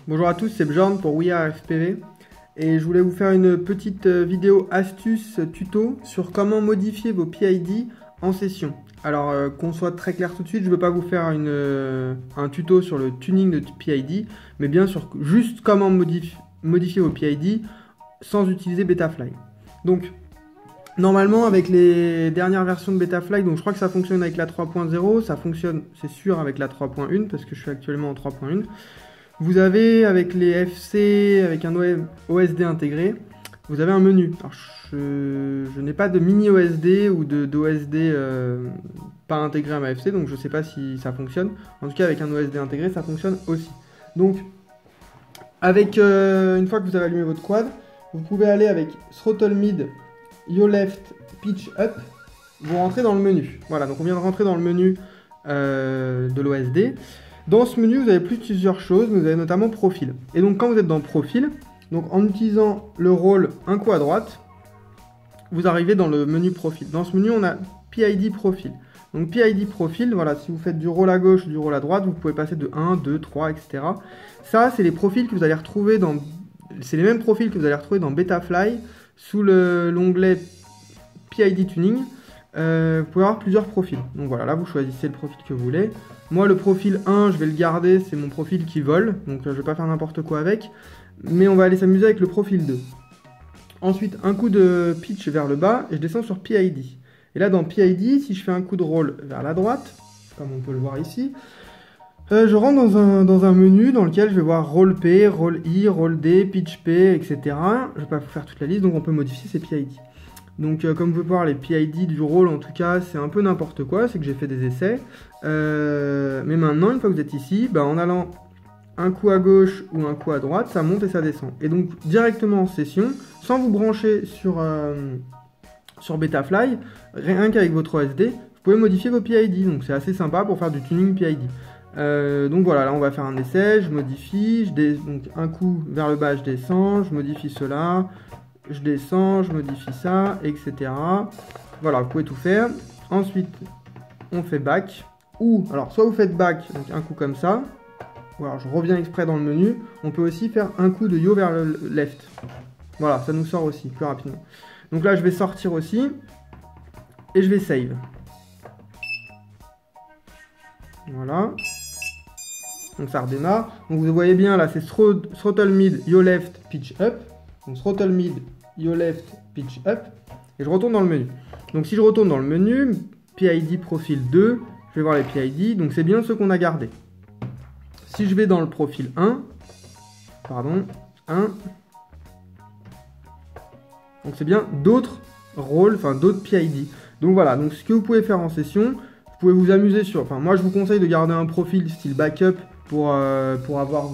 Bonjour à tous, c'est Bjorn pour WeAreFPV et je voulais vous faire une petite vidéo astuce tuto sur comment modifier vos PID en session. Alors qu'on soit très clair tout de suite, je ne veux pas vous faire un tuto sur le tuning de PID, mais bien sûr juste comment modifier vos PID sans utiliser Betafly. Donc normalement avec les dernières versions de Betafly, donc je crois que ça fonctionne avec la 3.0, ça fonctionne c'est sûr avec la 3.1 parce que je suis actuellement en 3.1. Vous avez, avec les FC, avec un OSD intégré, vous avez un menu. Alors, je n'ai pas de mini OSD ou d'OSD pas intégré à ma FC, donc je ne sais pas si ça fonctionne. En tout cas, avec un OSD intégré, ça fonctionne aussi. Donc, avec une fois que vous avez allumé votre quad, vous pouvez aller avec Throttle Mid, Yaw Left, Pitch Up. Vous rentrez dans le menu. Voilà, donc on vient de rentrer dans le menu de l'OSD. Dans ce menu, vous avez plusieurs choses, vous avez notamment Profil. Et donc quand vous êtes dans Profil, donc en utilisant le rôle un coup à droite, vous arrivez dans le menu Profil. Dans ce menu, on a PID Profil. Donc PID Profil, voilà, si vous faites du rôle à gauche ou du rôle à droite, vous pouvez passer de 1, 2, 3, etc. Ça, c'est les profils que vous allez retrouver dans... C'est les mêmes profils que vous allez retrouver dans Betafly, sous l'onglet PID Tuning. Vous pouvez avoir plusieurs profils. Donc voilà, là vous choisissez le profil que vous voulez. Moi le profil 1 je vais le garder, c'est mon profil qui vole, donc je vais pas faire n'importe quoi avec. Mais on va aller s'amuser avec le profil 2. Ensuite un coup de pitch vers le bas et je descends sur PID. Et là dans PID, si je fais un coup de roll vers la droite, comme on peut le voir ici, je rentre dans un menu dans lequel je vais voir roll P, roll I, roll D, pitch P, etc. Je vais pas vous faire toute la liste, donc on peut modifier ces PID. Donc comme vous pouvez voir, les PID du rôle en tout cas c'est un peu n'importe quoi, c'est que j'ai fait des essais. Mais maintenant une fois que vous êtes ici, en allant un coup à gauche ou un coup à droite, ça monte et ça descend. Et donc directement en session, sans vous brancher sur Betafly, rien qu'avec votre OSD, vous pouvez modifier vos PID. Donc c'est assez sympa pour faire du tuning PID. Donc voilà, là on va faire un essai, je modifie, donc un coup vers le bas je descends, je modifie cela. Je descends, je modifie ça, etc. Voilà, vous pouvez tout faire. Ensuite, on fait back. Ou, alors, soit vous faites back, donc un coup comme ça. Ou alors, je reviens exprès dans le menu. On peut aussi faire un coup de yaw vers le left. Voilà, ça nous sort aussi plus rapidement. Donc là, je vais sortir aussi. Et je vais save. Voilà. Donc ça redémarre. Donc vous voyez bien, là, c'est throttle mid, yaw left, pitch up. Donc throttle mid, yaw left, pitch up, et je retourne dans le menu. Donc si je retourne dans le menu, PID profil 2, je vais voir les PID, donc c'est bien ceux qu'on a gardés. Si je vais dans le profil 1, donc c'est bien d'autres rôles, enfin d'autres PID. Donc voilà, donc ce que vous pouvez faire en session, vous pouvez vous amuser sur, enfin moi je vous conseille de garder un profil style backup pour avoir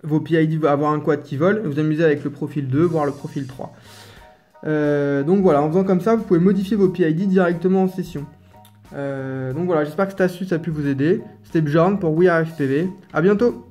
vos PID, avoir un quad qui vole, et vous amusez avec le profil 2, voire le profil 3. Donc voilà, en faisant comme ça, vous pouvez modifier vos PID directement en session. Donc voilà, j'espère que cette astuce a pu vous aider. C'était Bjorn pour WeAreFPV. À bientôt!